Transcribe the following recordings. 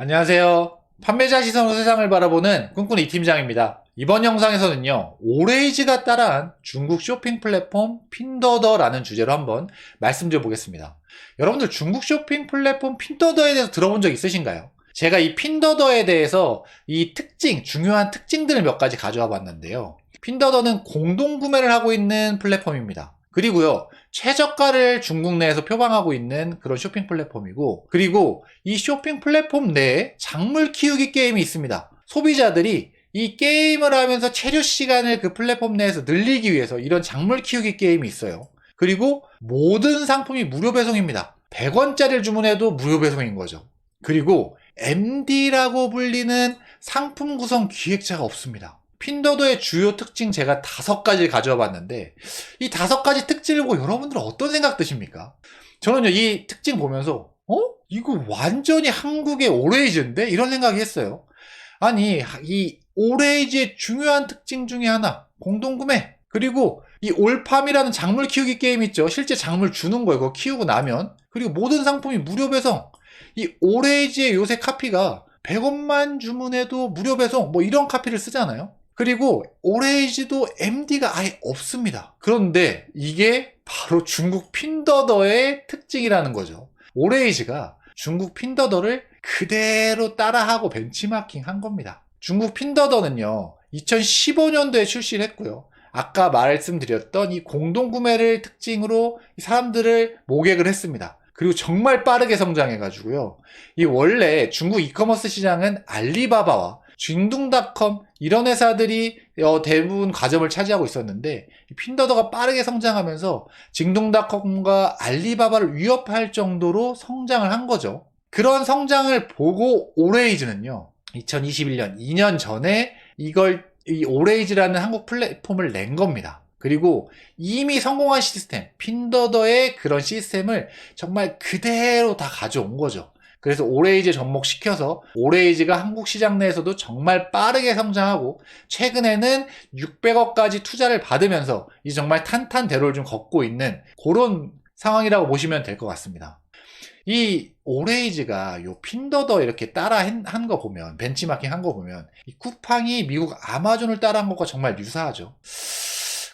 안녕하세요. 판매자 시선으로 세상을 바라보는 꿈꾸는 이팀장입니다. 이번 영상에서는요, 오레이즈가 따라한 중국 쇼핑 플랫폼 핀더더라는 주제로 한번 말씀드려 보겠습니다. 여러분들 중국 쇼핑 플랫폼 핀더더에 대해서 들어본 적 있으신가요? 제가 이 핀더더에 대해서 이 특징, 중요한 특징들을 몇 가지 가져와 봤는데요. 핀더더는 공동 구매를 하고 있는 플랫폼입니다. 그리고요, 최저가를 중국 내에서 표방하고 있는 그런 쇼핑 플랫폼이고, 그리고 이 쇼핑 플랫폼 내에 작물 키우기 게임이 있습니다. 소비자들이 이 게임을 하면서 체류 시간을 그 플랫폼 내에서 늘리기 위해서 이런 작물 키우기 게임이 있어요. 그리고 모든 상품이 무료 배송입니다. 100원짜리를 주문해도 무료 배송인 거죠. 그리고 MD라고 불리는 상품 구성 기획자가 없습니다. 핀더더의 주요 특징 제가 5가지를 가져와 봤는데, 이 5가지 특징을 보고 여러분들은 어떤 생각 드십니까? 저는요, 이 특징 보면서 이거 완전히 한국의 오레이즈인데? 이런 생각이 했어요. 아니, 이 오레이즈의 중요한 특징 중에 하나, 공동구매. 그리고 이 올팜이라는 작물 키우기 게임 있죠. 실제 작물 주는 거예요. 그거 키우고 나면. 그리고 모든 상품이 무료 배송. 이 오레이즈의 요새 카피가 100원만 주문해도 무료 배송, 뭐 이런 카피를 쓰잖아요. 그리고 오레이즈도 MD가 아예 없습니다. 그런데 이게 바로 중국 핀더더의 특징이라는 거죠. 오레이즈가 중국 핀더더를 그대로 따라하고 벤치마킹 한 겁니다. 중국 핀더더는요, 2015년도에 출시를 했고요. 아까 말씀드렸던 이 공동구매를 특징으로 사람들을 모객을 했습니다. 그리고 정말 빠르게 성장해가지고요. 이 원래 중국 이커머스 시장은 알리바바와 징둥닷컴 이런 회사들이 대부분 과점을 차지하고 있었는데, 핀더더가 빠르게 성장하면서 징둥닷컴과 알리바바를 위협할 정도로 성장을 한 거죠. 그런 성장을 보고 오레이즈는요, 2021년 2년 전에 이 오레이즈라는 한국 플랫폼을 낸 겁니다. 그리고 이미 성공한 시스템, 핀더더의 그런 시스템을 정말 그대로 다 가져온 거죠. 그래서 오레이즈에 접목시켜서 오레이즈가 한국 시장 내에서도 정말 빠르게 성장하고, 최근에는 600억까지 투자를 받으면서 이제 정말 탄탄대로를 좀 걷고 있는 그런 상황이라고 보시면 될 것 같습니다. 이 오레이즈가 요 핀더더 이렇게 따라 한 거 보면, 벤치마킹 한 거 보면, 이 쿠팡이 미국 아마존을 따라한 것과 정말 유사하죠.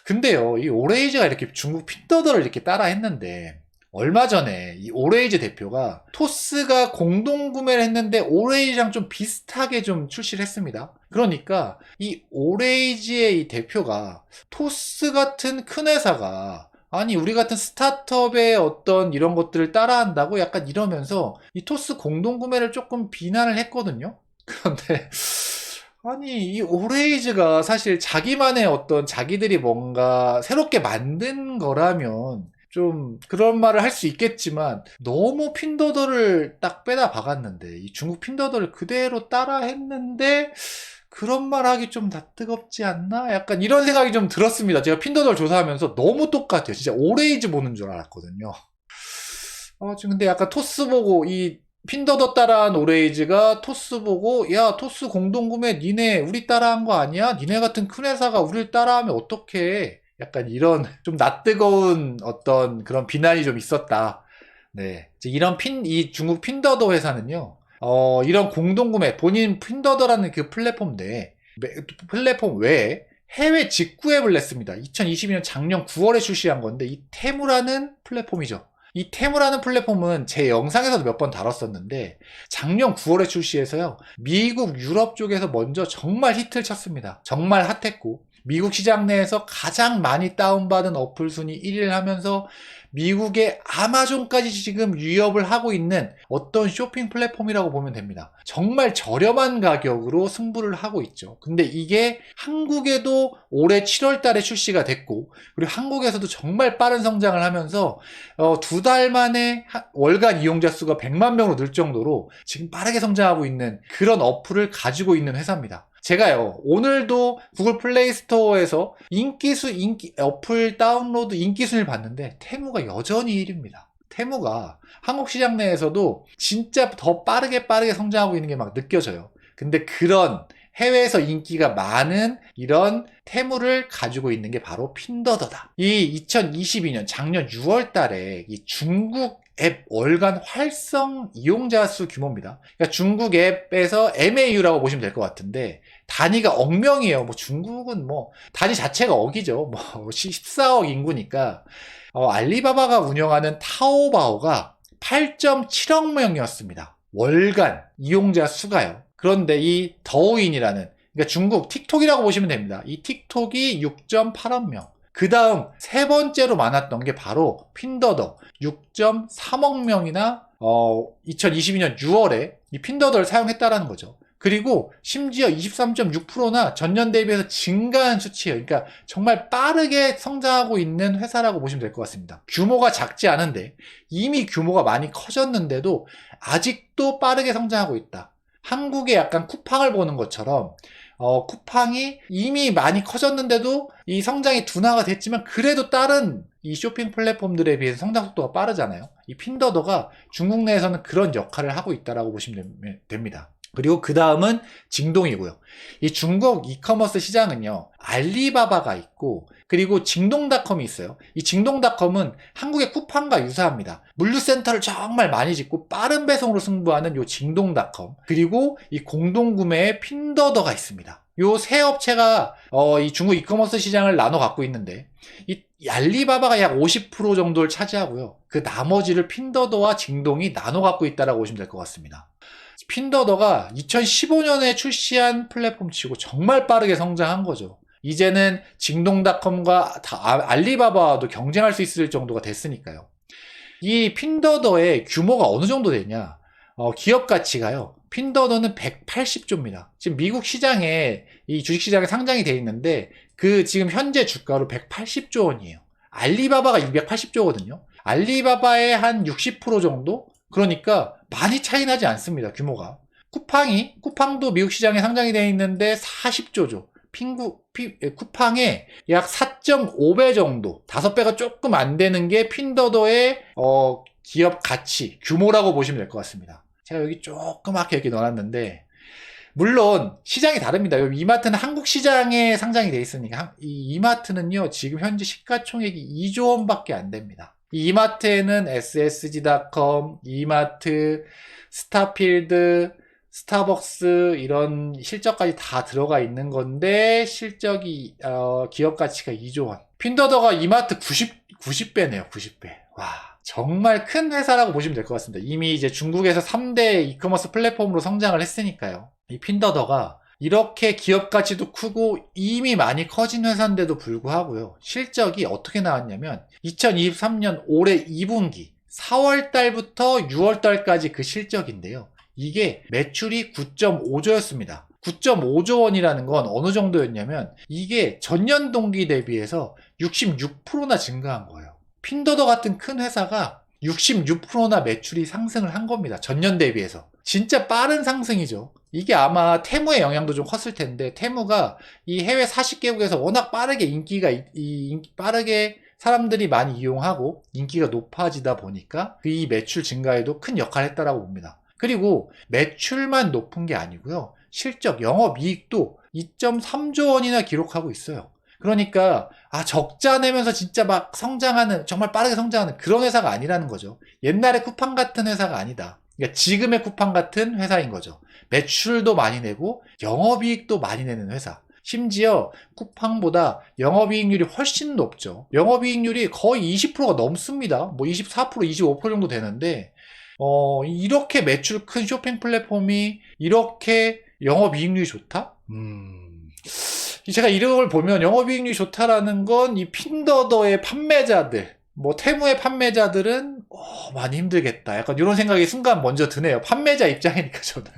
근데요, 이 오레이즈가 이렇게 중국 핀더더를 이렇게 따라 했는데, 얼마 전에 이 오레이즈 대표가 토스가 공동 구매를 했는데 오레이즈랑 좀 비슷하게 좀 출시를 했습니다. 그러니까 이 오레이즈의 이 대표가 토스 같은 큰 회사가, 아니 우리 같은 스타트업의 어떤 이런 것들을 따라한다고 약간 이러면서 이 토스 공동 구매를 조금 비난을 했거든요. 그런데 아니 이 오레이즈가 사실 자기만의 어떤, 자기들이 뭔가 새롭게 만든 거라면 좀 그런 말을 할 수 있겠지만, 너무 핀더더를 딱 빼다 박았는데, 이 중국 핀더더를 그대로 따라 했는데 그런 말 하기 좀 다 뜨겁지 않나? 약간 이런 생각이 좀 들었습니다. 제가 핀더더를 조사하면서 너무 똑같아요. 진짜 오레이즈 보는 줄 알았거든요. 지금 근데 약간 토스 보고, 이 핀더더 따라한 오레이즈가 토스 보고, 야 토스 공동구매 니네 우리 따라한 거 아니야? 니네 같은 큰 회사가 우리를 따라하면 어떡해? 약간 이런 좀 낯뜨거운 어떤 그런 비난이 좀 있었다. 네. 이런 이 중국 핀더더 회사는요, 이런 공동구매, 본인 핀더더라는 그 플랫폼 내에, 플랫폼 외에 해외 직구 앱을 냈습니다. 2022년 작년 9월에 출시한 건데, 이 테무라는 플랫폼이죠. 이 테무라는 플랫폼은 제 영상에서도 몇 번 다뤘었는데, 작년 9월에 출시해서요, 미국, 유럽 쪽에서 먼저 정말 히트를 쳤습니다. 정말 핫했고, 미국 시장 내에서 가장 많이 다운받은 어플 순위 1위를 하면서 미국의 아마존까지 지금 위협을 하고 있는 어떤 쇼핑 플랫폼이라고 보면 됩니다. 정말 저렴한 가격으로 승부를 하고 있죠. 근데 이게 한국에도 올해 7월 달에 출시가 됐고, 그리고 한국에서도 정말 빠른 성장을 하면서 2달 만에 월간 이용자 수가 100만 명으로 늘 정도로 지금 빠르게 성장하고 있는 그런 어플을 가지고 있는 회사입니다. 제가요, 오늘도 구글 플레이 스토어에서 어플 다운로드 인기 순위를 봤는데, 테무가 여전히 1위입니다. 테무가 한국 시장 내에서도 진짜 더 빠르게 성장하고 있는 게 막 느껴져요. 근데 그런 해외에서 인기가 많은 이런 테무를 가지고 있는 게 바로 핀더더다. 이 2022년 작년 6월 달에 이 중국 앱 월간 활성 이용자 수 규모입니다. 그러니까 중국 앱에서 MAU라고 보시면 될 것 같은데 단위가 억명이에요. 뭐 중국은 뭐 단위 자체가 억이죠. 뭐 14억 인구니까 알리바바가 운영하는 타오바오가 8.7억 명이었습니다. 월간 이용자 수가요. 그런데 이 더우인이라는 그러니까 중국 틱톡이라고 보시면 됩니다. 이 틱톡이 6.8억 명. 그 다음 세 번째로 많았던 게 바로 핀더더 6.3억 명이나 2022년 6월에 이 핀더더를 사용했다라는 거죠. 그리고 심지어 23.6%나 전년 대비해서 증가한 수치예요. 그러니까 정말 빠르게 성장하고 있는 회사라고 보시면 될 것 같습니다. 규모가 작지 않은데 이미 규모가 많이 커졌는데도 아직도 빠르게 성장하고 있다. 한국의 약간 쿠팡을 보는 것처럼 쿠팡이 이미 많이 커졌는데도 이 성장이 둔화가 됐지만 그래도 다른 이 쇼핑 플랫폼들에 비해서 성장 속도가 빠르잖아요. 이 핀더더가 중국 내에서는 그런 역할을 하고 있다고 보시면 됩니다. 그리고 그 다음은 징동이고요. 이 중국 이커머스 시장은요, 알리바바가 있고, 그리고 징동닷컴이 있어요. 이 징동닷컴은 한국의 쿠팡과 유사합니다. 물류센터를 정말 많이 짓고 빠른 배송으로 승부하는 요 징동닷컴. 그리고 이 공동구매의 핀더더가 있습니다. 요 세 업체가 이 중국 이커머스 시장을 나눠 갖고 있는데, 이 알리바바가 약 50% 정도를 차지하고요. 그 나머지를 핀더더와 징동이 나눠 갖고 있다고 보시면 될 것 같습니다. 핀더더가 2015년에 출시한 플랫폼치고 정말 빠르게 성장한 거죠. 이제는 징동닷컴과 알리바바와도 경쟁할 수 있을 정도가 됐으니까요. 이 핀더더의 규모가 어느 정도 되냐? 기업 가치가요. 핀더더는 180조입니다. 지금 미국 시장에 이 주식시장에 상장이 돼 있는데 그 지금 현재 주가로 180조 원이에요. 알리바바가 280조거든요. 알리바바의 한 60% 정도? 그러니까 많이 차이 나지 않습니다. 규모가. 쿠팡도 미국 시장에 상장이 되어 있는데 40조죠. 쿠팡의 약 4.5배 정도, 5배가 조금 안 되는 게 핀더더의 기업 가치, 규모라고 보시면 될 것 같습니다. 제가 여기 조그맣게 이렇게 넣어놨는데 물론 시장이 다릅니다. 이마트는 한국 시장에 상장이 되어 있으니까 이 이마트는요 지금 현재 시가총액이 2조 원밖에 안 됩니다. 이 이마트에는 SSG닷컴, 이마트, 스타필드, 스타벅스 이런 실적까지 다 들어가 있는 건데 실적이 기업 가치가 2조 원. 핀더더가 이마트 90배네요. 90배. 와, 정말 큰 회사라고 보시면 될 것 같습니다. 이미 이제 중국에서 3대 이커머스 플랫폼으로 성장을 했으니까요. 이 핀더더가 이렇게 기업 가치도 크고 이미 많이 커진 회사인데도 불구하고요. 실적이 어떻게 나왔냐면 2023년 올해 2분기 4월 달부터 6월 달까지 그 실적인데요. 이게 매출이 9.5조였습니다. 9.5조 원이라는 건 어느 정도였냐면 이게 전년 동기 대비해서 66%나 증가한 거예요. 핀더더 같은 큰 회사가 66%나 매출이 상승을 한 겁니다. 전년 대비해서. 진짜 빠른 상승이죠. 이게 아마 테무의 영향도 좀 컸을 텐데 테무가 이 해외 40개국에서 워낙 빠르게 빠르게 사람들이 많이 이용하고 인기가 높아지다 보니까 이 매출 증가에도 큰 역할을 했다라고 봅니다. 그리고 매출만 높은 게 아니고요. 실적, 영업이익도 2.3조 원이나 기록하고 있어요. 그러니까 적자 내면서 진짜 막 성장하는, 정말 빠르게 성장하는 그런 회사가 아니라는 거죠. 옛날에 쿠팡 같은 회사가 아니다. 그러니까 지금의 쿠팡 같은 회사인 거죠. 매출도 많이 내고 영업이익도 많이 내는 회사. 심지어 쿠팡보다 영업이익률이 훨씬 높죠. 영업이익률이 거의 20%가 넘습니다. 뭐 24%, 25% 정도 되는데 이렇게 매출 큰 쇼핑 플랫폼이 이렇게 영업이익률이 좋다? 제가 이런 걸 보면 영업이익률이 좋다라는 건 이 핀더더의 판매자들, 뭐 테무의 판매자들은 많이 힘들겠다. 약간 이런 생각이 순간 먼저 드네요. 판매자 입장이니까 저는.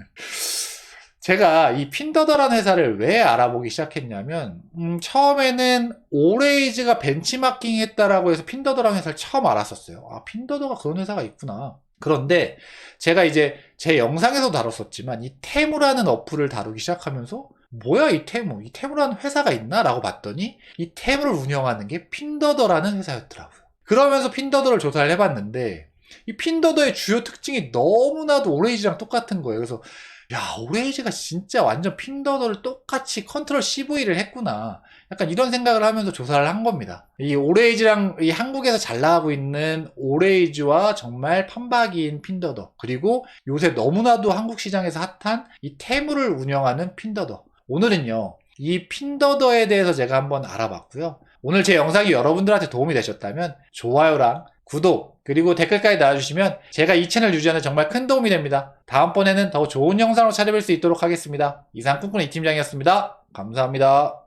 제가 이 핀더더라는 회사를 왜 알아보기 시작했냐면 처음에는 오레이즈가 벤치마킹 했다라고 해서 핀더더라는 회사를 처음 알았었어요. 핀더더가 그런 회사가 있구나. 그런데 제가 이제 제 영상에서 다뤘었지만 이 테무라는 어플을 다루기 시작하면서 뭐야 이 테무라는 회사가 있나? 라고 봤더니 이 테무를 운영하는 게 핀더더라는 회사였더라고요. 그러면서 핀더더를 조사를 해봤는데 이 핀더더의 주요 특징이 너무나도 오레이즈랑 똑같은 거예요. 그래서 야, 오레이즈가 진짜 완전 핀더더를 똑같이 컨트롤 CV를 했구나. 약간 이런 생각을 하면서 조사를 한 겁니다. 이 오레이즈랑 이 한국에서 잘 나가고 있는 오레이즈와 정말 판박이인 핀더더, 그리고 요새 너무나도 한국 시장에서 핫한 이 테무를 운영하는 핀더더. 오늘은요, 이 핀더더에 대해서 제가 한번 알아봤고요. 오늘 제 영상이 여러분들한테 도움이 되셨다면 좋아요랑 구독, 그리고 댓글까지 달아주시면 제가 이 채널 유지하는 정말 큰 도움이 됩니다. 다음번에는 더 좋은 영상으로 찾아뵐 수 있도록 하겠습니다. 이상 꿈꾸는 이팀장이었습니다. 감사합니다.